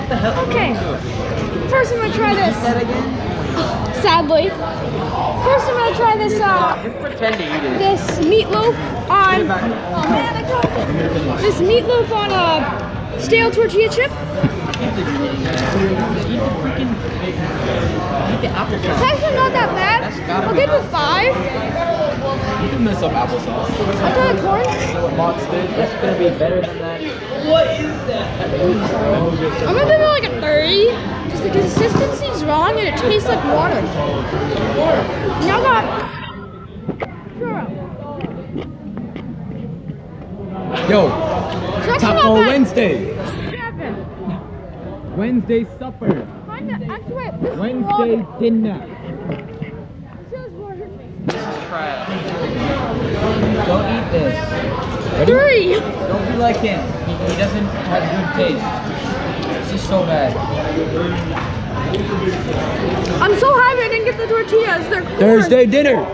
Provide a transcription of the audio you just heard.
What the hell? Okay. First, I'm gonna try this. That again? Sadly. First, I'm gonna try this. Just pretend to eat it. This meatloaf on. Oh man, I dropped it. This meatloaf on a stale tortilla chip. Eat the freaking. Eat the applesauce. It's actually not that bad. I'll give it a 5. You can mess up applesauce. I'll try the corn. That's gonna be better than that. What is that? I'm gonna give it like a 30. Because the consistency's wrong and it tastes like water. Now I got. Yo, That's Taco not bad. Wednesday. 7. Wednesday supper. Actually, wait, this is Wednesday water. dinner. This is water. Don't eat this. 3. Don't be like him. He doesn't have good taste. It's just so bad. I'm so happy I didn't get the tortillas. They're corn. Thursday dinner.